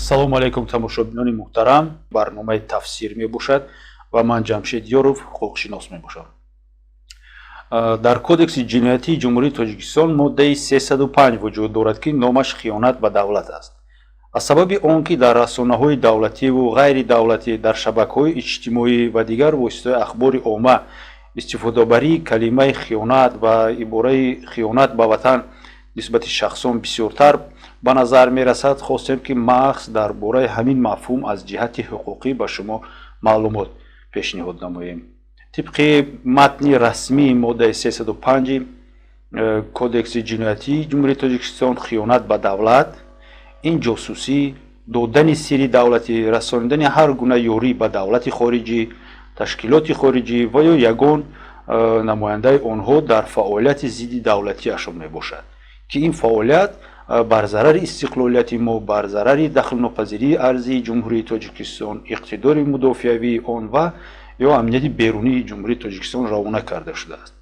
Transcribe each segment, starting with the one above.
салому алайкум тамошобинони муҳтарам. Барномаи тафсир мебошад ва ман Ҷамшед Ёров ҳуқуқшинос мебошам. Дар кодекси ҷиноятии ҷумҳурии Тоҷикистон моддаи 305 вуҷуд дорад ки номаш хиёнат ба давлат аст. аз сабаби он ки дар расонаҳои давлативу ғайридавлатӣ, дар шабакаҳои иҷтимоӣ ва дигар воситаҳои ахбори омма истифодабарии калимаи хиёнат ва ибораи хиёнат ба ватан нисбати шахсон бисёртар ба назар мерасад, хостем ки маҳз дар бораи ҳамин мафҳум аз ҷиҳати ҳуқуқӣ ба шумо маълумот пешниҳод намоем. тибқи матни расмии моддаи 305 кодекси ҷиноятии ҷумҳурии Тоҷикистон, хиёнат ба давлат ин ҷосусӣ, додани сирри давлатӣ, расонидани ҳар гуна ёрӣ ба давлати хориҷӣ, ташкилоти хориҷӣ ва ё ягон намояндаи онҳо дар фаъолияти зидди давлатиашон мебошад, ки ин фаъолият бар зарари истиқлолияти мо, бар зарари дахлнопазирии арзии ҷумҳурии Тоҷикистон, иқтидори мудофиавии он ва ё амнияти берунии ҷумҳурии Тоҷикистон равона карда шудааст.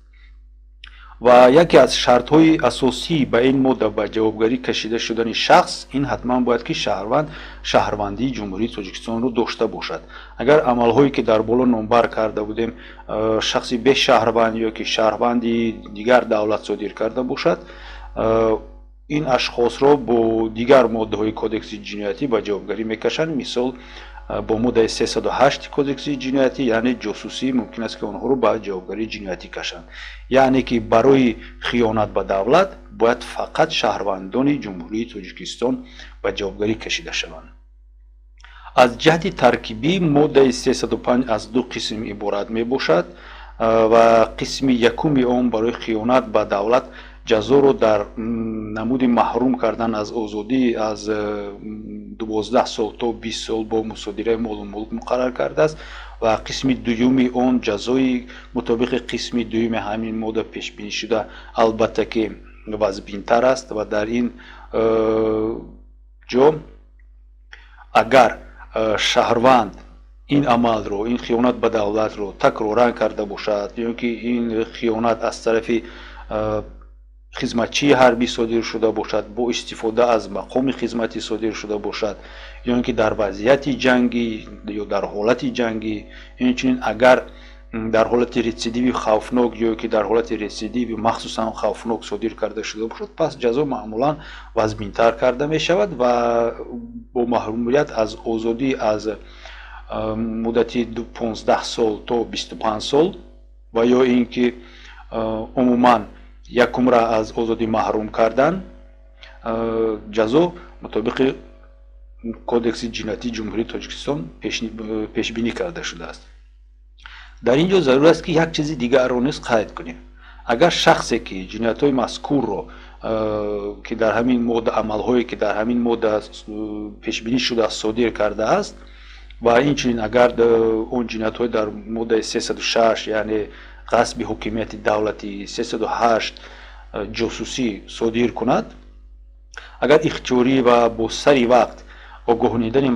ва яке аз шартҳои асосӣ ба ин модда ба ҷавобгарӣ кашида шудани шахс ин ҳатман бояд ки шаҳрванд шаҳрвандии ҷумҳурии Тоҷикистонро дошта бошад. агар амалҳое ки дар боло номбар карда будем шахси бешаҳрванд ё ки шаҳрванди дигар давлат содир карда бошад, ин ашхосро бо дигар моддаҳои кодекси ҷиноятӣ ба ҷавобгарӣ мекашанд. мисол бо моддаи 308 кодекси ҷиноятӣ, яъне ҷосусӣ, мумкин аст ки онҳоро ба ҷавобгарии ҷиноятӣ кашанд. яъне ки барои хиёнат ба давлат бояд фақат шаҳрвандони ҷумҳурии Тоҷикистон ба ҷавобгарӣ кашида шаванд. аз ҷиҳати таркибӣ моддаи 305 аз ду қисм иборат мебошад ва қисми якуми он барои хиёнат ба давлат ҷазоро дар намуди маҳрум кардан аз озодӣ аз 12 сол то 20 сол бо мусодираи молу мулк муқаррар кардааст ва қисми дуюми он ҷазои мутобиқи қисми дуюми ҳамин модда пешбинӣ шуда албатта ки вазбинтар аст ва дар ин ҷо агар шаҳрванд ин амалро, ин хиёнат ба давлатро такроран карда бошад ё ки ин хиёнат аз тарафи хизматчии ҳарбӣ содир шуда бошад, бо истифода аз мақоми хизматӣ содир шуда бошад, ё ин ки дар вазъияти ҷангӣ ё дар ҳолати ҷангӣ, инчунин агар дар ҳолати рецидиви хавфнок ё ки дар ҳолати рецидиви махсусан хавфнок содир карда шуда бошад, пас ҷазо маъмулан вазбинтар карда мешавад ва бо маҳрумият аз озодӣ аз муддати 15 сол то 25 сол ва ё ин ки умуман якумра аз озодӣ маҳрум кардан ҷазо мутобиқи кодекси ҷиноятии ҷумҳурии Тоҷикистон пешбинӣ карда шудааст. дар ин ҷо зарур аст ки як чизи дигарро низ қайд кунем. агар шахсе ки ҷиноятҳои мазкурро ки дар ҳамин модда амалҳое ки дар ҳамин модда пешбинӣ шудааст содир кардааст ва инчунин агар он ҷиноятҳои дар моддаи 306 яъне ғасби ҳокимияти давлатӣ, 308 ҷосусӣ содир кунад, агар ихтиёрӣ ва бо сари вақт огоҳонидани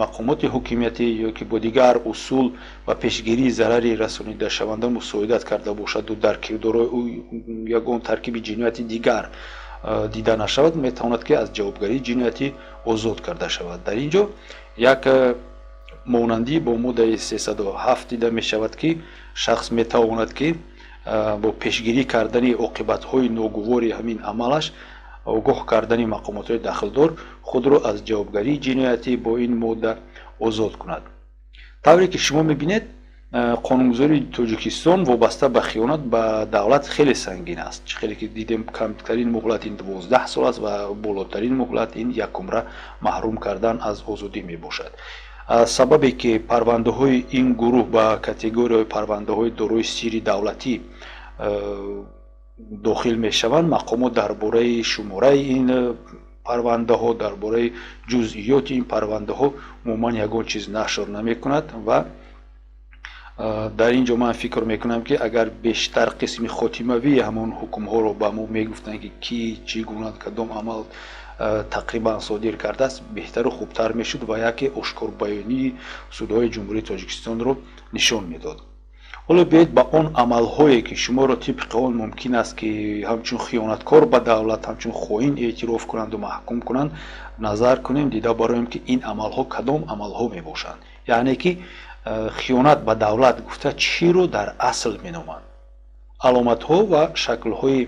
мақомоти ҳокимиятӣ ё ки бо дигар усул ва пешгирии зарари расонидашаванда мусоидат карда бошаду дар кирдорҳои ӯ ягон таркиби ҷинояти дигар дида нашавад, метавонад ки аз ҷавобгарии ҷиноятӣ озод карда шавад. дар ин ҷо як монандӣ бо моддаи 307 дида мешавад ки шахс метавонад ки бо пешгирӣ кардани оқибатҳои ногувори ҳамин амалаш огоҳ кардани мақомотҳои дахлдор худро аз ҷавобгарии ҷиноятӣ бо ин модда озод кунад. тавре ки шумо мебинед, қонунгузории Тоҷикистон вобаста ба хиёнат ба давлат хеле сангин аст. хеле ки дидем камтарин муҳлат ин 12 сол аст ва болотарин муҳлат ин якумра маҳрум кардан аз озодӣ мебошад. сабабе ки парвандаҳои ин гурӯҳ ба категорияи парвандаҳои дорои сирри давлатӣ дохил мешаванд, мақомот дар бораи шумораи ин парвандаҳо, дар бораи ҷузъиёти ин парвандаҳо умуман ягон чиз нашр намекунад ва дар ин ҷо ман фикр мекунам ки агар бештар қисми хотимавии ҳамон ҳукмҳоро ба мо мегуфтанд ки кӣ чӣ гуна кадом амал тақрибан содир кардааст, беҳтару хубтар мешуд ва яке ошкорбаёнии судҳои ҷумҳурии Тоҷикистонро нишон медод. ҳоло биёед ба он амалҳое ки шуморо тибқи он мумкин аст ки ҳамчун хиёнаткор ба давлат, ҳамчун хоин эътироф кунанду маҳкум кунанд, назар кунем, дида бароем ки ин амалҳо кадом амалҳо мебошанд. яъне ки хиёнат ба давлат гуфта чиро дар асл меноманд. аломатҳо ва шаклҳои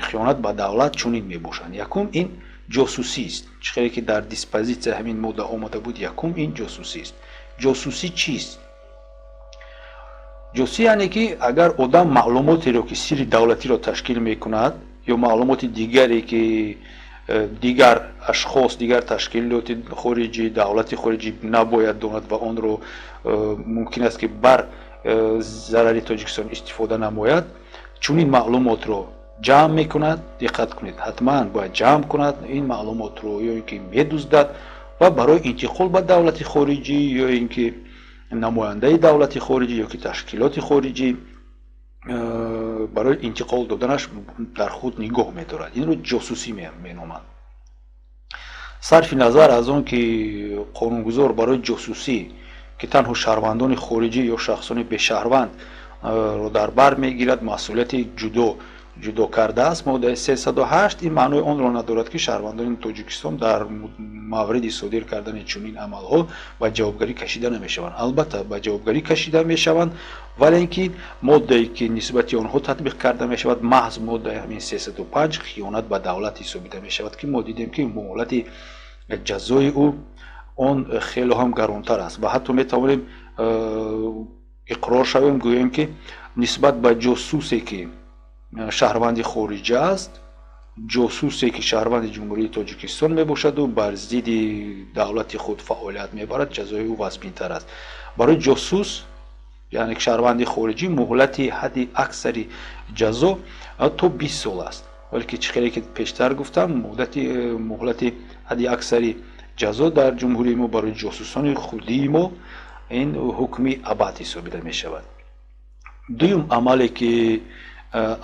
хиёнат ба давлат чунин мебошанд. якум ин ҷосусист. чӣ хеле ки дар диспозитсия ҳамин модда омада буд, якум ин ҷосусист. ҷосусӣ чист? ҷосусӣ яъне ки агар одам маълумотеро ки сирри давлатиро ташкил мекунад ё маълумоти дигаре ки дигар ашхос, дигар ташкилоти хориҷӣ, давлати хориҷӣ набояд донад ва онро мумкин аст ки бар зарари Тоҷикистон истифода намояд, чунин маълумотро ҷамъ мекунад. диққат кунед, ҳатман бояд ҷамъ кунад ин маълумотро, ё ин ки медуздад ва барои интиқол ба давлати хориҷӣ ё ин ки намояндаи давлати хориҷӣ ё ки ташкилоти хориҷӣ барои интиқол доданаш дар худ нигоҳ медорад. инро ҷосусӣ меноманд. сарфи назар аз он ки қонунгузор барои ҷосусӣ ки танҳо шаҳрвандони хориҷӣ ё шахсони бешаҳрвандро дар бар мегирад, масъулияти ҷудо кардааст, моддаи 308 ин маънои онро надорад ки шаҳрвандони Тоҷикистон дар мавриди содир кардани чунин амалҳо ба ҷавобгарӣ кашида намешаванд. албатта ба ҷавобгарӣ кашида мешаванд, вале ин ки моддае ки нисбати онҳо татбиқ карда мешавад маҳз моддаи ҳамин 305 хиёнат ба давлат ҳисобида мешавад, ки мо дидем ки муҳлати ҷазои ӯ он хело ҳам гаронтар аст ва ҳатто метавонем иқрор шавем, гӯем ки нисбат ба ҷосусе ки шаҳрванди хориҷӣ аст, ҷосусе ки шаҳрванди ҷумҳурии Тоҷикистон мебошаду бар зидди давлати худ фаъолият мебарад, ҷазои ӯ вазбинтар аст. барои ҷосус яъне шаҳрванди хориҷӣ муҳлати ҳадди аксари ҷазо то 20 сол аст, вале ки чӣ хеле ки пештар гуфтам, муҳлати ҳадди аксари ҷазо дар ҷумҳурии мо барои ҷосусони худии мо ин ҳукми абад ҳисобида мешавад. дуюм амале ки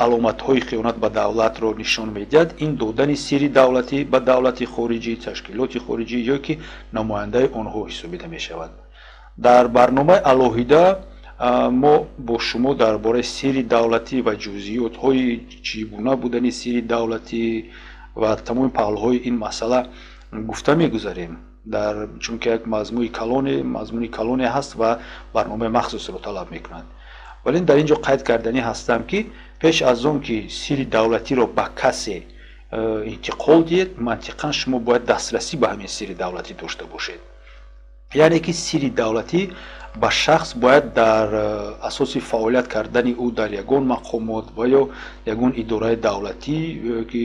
аломатҳои хиёнат ба давлатро нишон медиҳад, ин додани сирри давлатӣ ба давлати хориҷӣ, ташкилоти хориҷӣ ё ки намояндаи онҳо ҳисобида мешавад. дар барномаи алоҳида мо бо шумо дар бораи сирри давлатӣ ва ҷузъиётҳои чӣ гуна будани сирри давлатӣ ва тамоми паҳлӯҳои ин масъала гуфта мегузарем, чунки як мазмуни калоне ҳаст ва барномаи махсусро талаб мекунад. вале дар ин ҷо қайд карданӣ ҳастам ки пеш аз он ки сирри давлатиро ба касе интиқол диҳед, мантиқан шумо бояд дастрасӣ ба ҳамин сирри давлатӣ дошта бошед. яъне ки сирри давлатӣ ба шахс бояд дар асоси фаъолият кардани ӯ дар ягон мақомот ва ё ягон идораи давлатӣ ки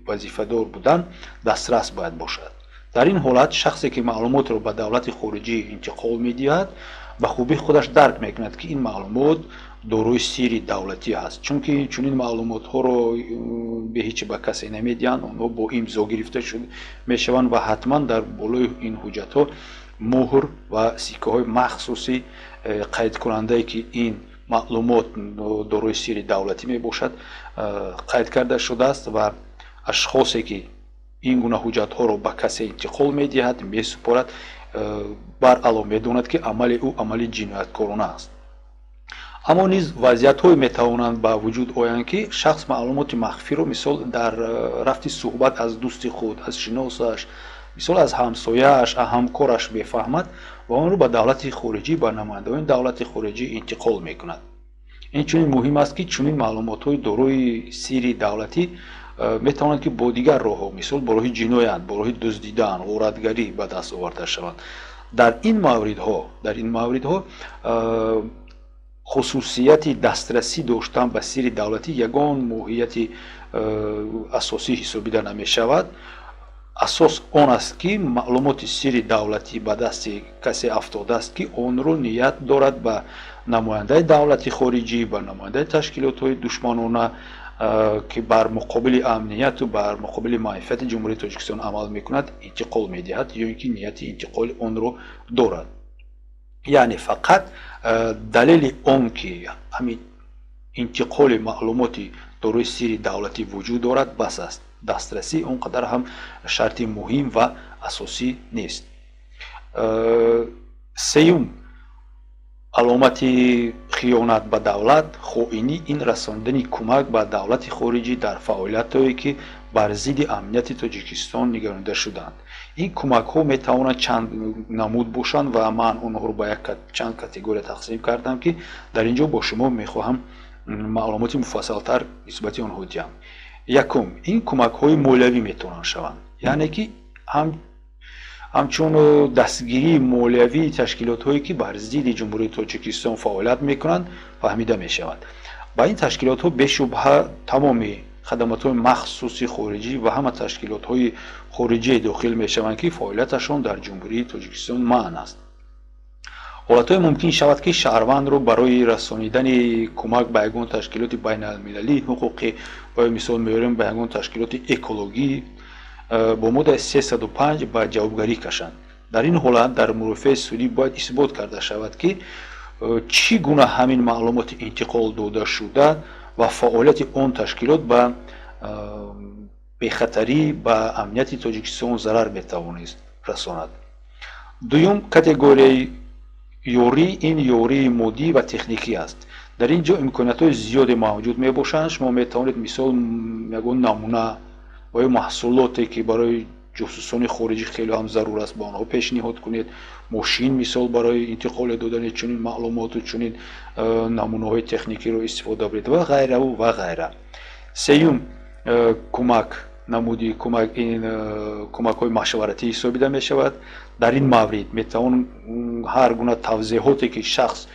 вазифадор буданд дастрас бояд бошад. дар ин ҳолат шахсе ки маълумотро ба давлати хориҷӣ интиқол медиҳад, ба хубӣ худаш дарк мекунад ки ин маълумот дорои сирри давлатӣ аст, чунки чунин маълумотҳоро беҳичи ба касе намедиҳанд, онҳо бо имзо гирифта мешаванд ва ҳатман дар болои ин ҳуҷҷатҳо муҳр ва сикаҳои махсуси қайдкунандае ки ин маълумот дорои сирри давлатӣ мебошад қайд карда шудааст ва ашхосе ки ин гуна ҳуҷҷатҳоро ба касе интиқол медиҳад, месупорад, баръало медонад ки амали ӯ амали ҷинояткорона аст. аммо низ вазъиятҳое метавонанд ба вуҷуд оянд ки шахс маълумоти махфиро мисол дар рафти суҳбат аз дӯсти худ, аз шиносаш, мисол аз ҳамсояаш, ҳамкораш мефаҳмад ва онро ба давлати хориҷӣ, ба намояндаҳои давлати хориҷӣ интиқол мекунад. инчунин муҳим аст ки чунин маълумотҳои дорои сирри давлатӣ метавонанд ки бо дигар роҳҳо, мисол бо роҳи ҷиноят, бо роҳи дуздидан, ғоратгарӣ ба даст оварда шаванд. дар ин мавридҳо хусусияти дастрасӣ доштан ба сирри давлатӣ ягон моҳияти асосӣ ҳисобида намешавад. асос он аст ки маълумоти сирри давлатӣ ба дасти касе афтодааст ки онро ният дорад ба намояндаи давлати хориҷӣ, ба намояндаи ташкилотҳои душманона ки бар муқобили амнияту бар муқобили маърифати ҷумҳурии Тоҷикистон амал мекунад интиқол медиҳад ё ин ки нияти интиқоли онро дорад. яъне фақат далели он ки ҳамин интиқоли маълумоти дорои сирри давлатӣ вуҷуд дорад бас аст. дастрасӣ он қадар ҳам шарти муҳим ва асосӣ нест. сеюм علامتی خیانت به دولت، خائنی، این رساندن کمک به دولت خارجی در فعالیت‌هایی که بر ضد امنیت تاجیکستان نگرانیده شدند. این کمک‌ها می‌توانند چند نمود باشند و من آنها را به چند کاتگوری تقسیم کردم که در اینجا با شما می‌خواهم معلومات مفصل‌تر نسبت آنها دهم. یکم، این کمک‌های مالیوی می‌توانند شوند، یعنی که همچون دستگیری مالیوی تشکیلات‌هایی که بر ضد جمهوری تاجیکستان فعالیت می‌کنند فهمیده می‌شود. با این تشکیلات‌ها به‌شبهه تمام خدمات‌های مخصوصی خارجی و همه تشکیلات‌های خارجی داخل می‌شوند که فعالیتشان در جمهوری تاجیکستان منع است. حالت‌های ممکن شود که شهروند را برای رسانیدن کمک به یگان تشکیلات بین‌المللی حقوقی و مثال می‌بریم به یگان تشکیلات اکولوژی با ماده 305 به جوابگری کشند. در این حالت در مرافع سودی باید اثبات کرده شود که چی گونه همین معلومات انتقال داده شده و فعالیت آن تشکیلات به بخطری به امنیت تاجیکستان ضرر میتوانست رساند. دوم، کاتگوری یوری، این یوری مادی و تکنیکی است. در اینجا امکانیت‌های زیادی موجود میباشند. شما میتوانید مثال یگان نمونه و محصولاتی که برای جاسوسان خارجی خیلی هم ضرور است با آنها پیشنهاد کنید. ماشین مثال برای انتقال دادن چنین معلومات و چنین نمونه‌های تکنیکی رو استفاده برید و غیره و غیره. سوم، کمک نمودی کمک این کمک‌های مشورتی حسابیده می شود. در این مورد میتوان هر گونه توضیحاتی که شخص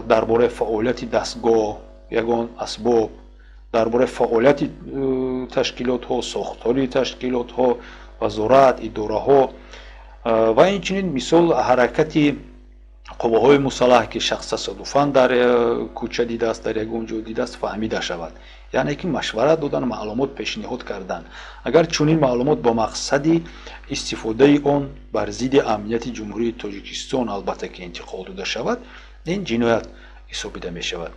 درباره فعالیت دستگاه، یگان اسباب، درباره فعالیت تشکیلات‌ها، ساختاری تشکیلات‌ها، وزارت، اداره‌ها و اینچنین مثال حرکت قوه‌های مسلح که شخص تصادفاً در کوچه دیده است، در یگان جا دیده است فهمیده شود. یعنی که مشورت دادن، معلومات پیشنهاد کردن. اگر چنین معلومات با مقصد استفاده آن بر ضد امنیت جمهوری تاجیکستان البته که انتقال داده شود، این جنایت حسابیده می شود.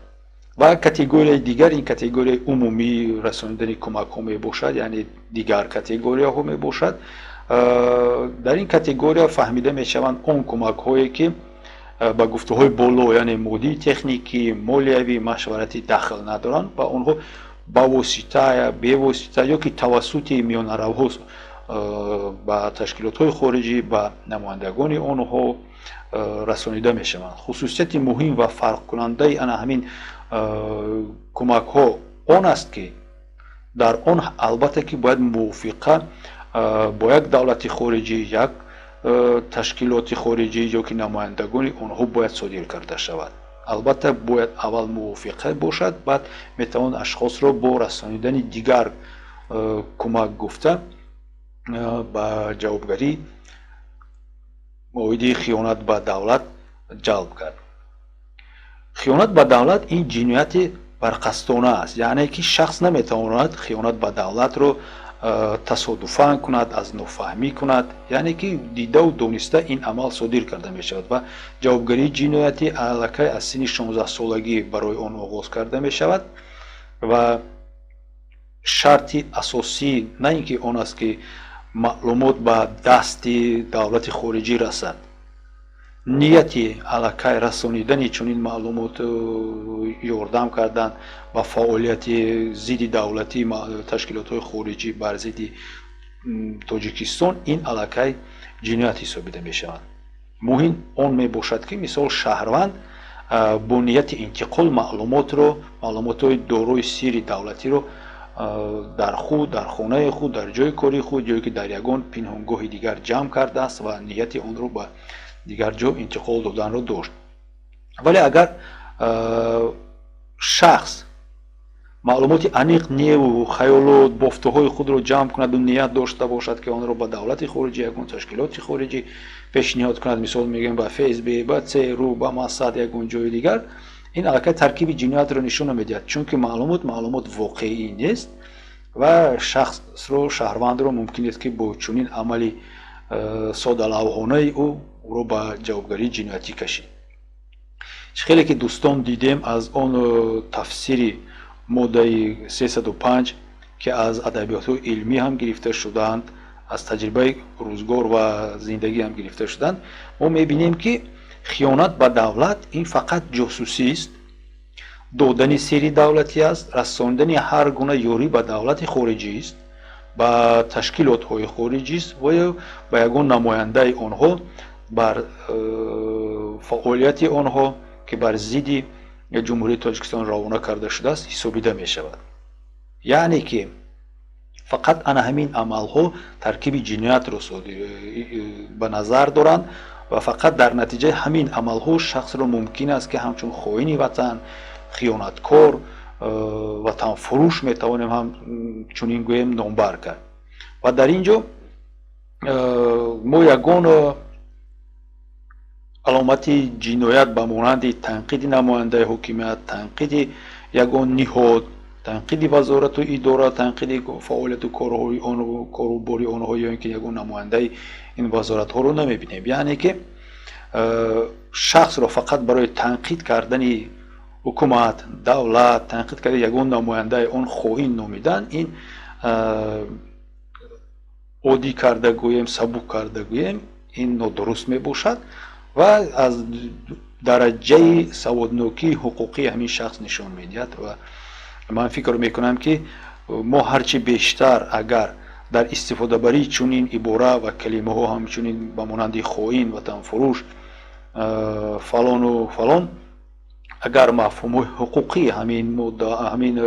و کاتگوری دیگر، این کاتگوری عمومی رساندن کمک ها می باشد، یعنی دیگر کاتگوری ها می باشد. در این کاتگوری فهمیده می شوند آن کمک هایی که با گفته های بالا، یعنی مادی، تکنیکی، مالیوی، مشورتی دخل ندارند و آنها با واسطه یا بی واسطه یا که توسط میان روها با تشکیلات های خارجی با نمایندگان آنها رسانیده می شوند. خصوصیت مهم و فرق کننده همین کمک ها آن است که در آن البته که باید موافقه با یک دولت خارجی، یک تشکیلات خارجی یا که نمایندگان آنها باید صادر کرده شود. البته باید اول موافقه باشد، بعد میتوان اشخاص را با رسانیدن دیگر کمک گفته به جوابگری موید خیانت به دولت جلب کرد. خیانت به دولت این جنایت برقصدانه است، یعنی که شخص نمیتواند خیانت به دولت رو تصادفاً کند، از نافهمی کند، یعنی که دیده و دانسته این عمل صادر کرده می شود و جوابگری جنایتی الکی از سن 16 سالگی برای آن آغاز کرده می شود و شرط اساسی نه اینکه آن است که معلومات به دست دولت خارجی رسد، نیتی الکی رسانیدن چنین معلومات یاردم کردن و فعالیت ضد دولتی تشکیلات های خارجی بر ضد تاجیکستان این الکی جنایت حسابیده می شود. مهم آن می باشد که مثال شهروند با نیت انتقال معلومات های دارای سری دولتی رو در خود، در خانه خود، در جای کاری خود، جایی که در یگان پنهانگاه دیگر جمع کرده است و نیت آن رو به دیگر جا انتقال دادن رو داشت. ولی اگر شخص معلومات عمیق و خیالات، بافته های خود رو جمع کند و نیت داشته باشد که آن رو به دولت خارجی، یگان تشکیلات خارجی پیشنهاد کند، مثال میگیم به فیسبوک، به رو، به مصد، یگان جای دیگر، این الکی ترکیب جنایت رو نشون میدهد، چون که معلومات واقعی نیست و شخص رو، شهروند رو ممکن است که با چنین عملی ساده لوحانه او رو به جوابگری جنایتی کشید. خیلی که دوستان دیدیم از آن تفسیر ماده 305 که از ادبیات علمی هم گرفته شدند، از تجربه روزگار و زندگی هم گرفته شدند، ما میبینیم که خیانت به دولت این فقط جاسوسی است، دادن سری دولتی است، رساندن هر گونه یاری به دولت خارجی است، به تشکیلات های خارجی است و یا به یگان نماینده آنها بر فعالیت آنها که بر ضد جمهوری تاجیکستان روانه کرده شده است حسابیده می شود. یعنی که فقط انا همین عملها ترکیب جنایت را به نظر دارند و فقط در نتیجه همین عملها شخص را ممکن است که همچون خائن وطن، خیانتکار، وطن فروش می توانیم هم چنین گوییم نامبر کرد. و در اینجا ما یگان علامت جنایت به مانند تنقید نماینده حکومت، تنقید یگان نهاد، تنقید وزارت و اداره، تنقید فعالیت و کارهای آن کاروباری آنها یا اینکه یگان نماینده این وزارت ها رو نمیبینیم. یعنی که شخص را فقط برای تنقید کردن حکومت، دولت، تنقید کردن یگان نماینده آن خائن نامیدن، این عادی کرده گوییم، سبک کرده گوییم، این نادرست می باشد و از درجه سوادناکی حقوقی همین شخص نشان میدهد. و من فکر میکنم که ما هرچی بیشتر اگر در استفاده بری چنین عباره و کلمه ها همچنین به مانند خائن، وطن فروش، فلان و فلان، اگر مفهوم حقوقی همین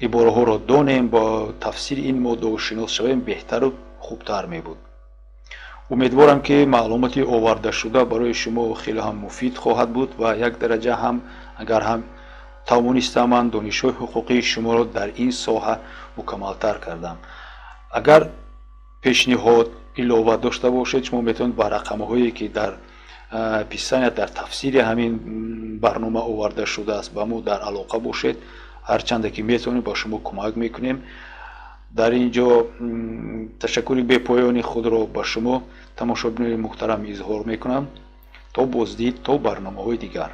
عباره ها را دانیم، با تفسیر این موضوع شناس شویم، بهتر و خوبتر می بود. امیدوارم که معلومات آورده شده برای شما خیلی هم مفید خواهد بود و یک درجه هم اگر هم توانستم من دانش‌های حقوقی شما را در این ساحه مکمل‌تر کردم. اگر پیشنهاد علاوه داشته باشید شما میتونید با رقم‌هایی که در پیش‌نهاد در تفسیر همین برنامه آورده شده است با ما در علاقه باشید، هرچند که میتونیم با شما کمک میکنیم. در اینجا تشکر بی پایان خود را با شما تماشاگران محترم اظهار میکنم. تا بازدید، تا برنامه‌های دیگر.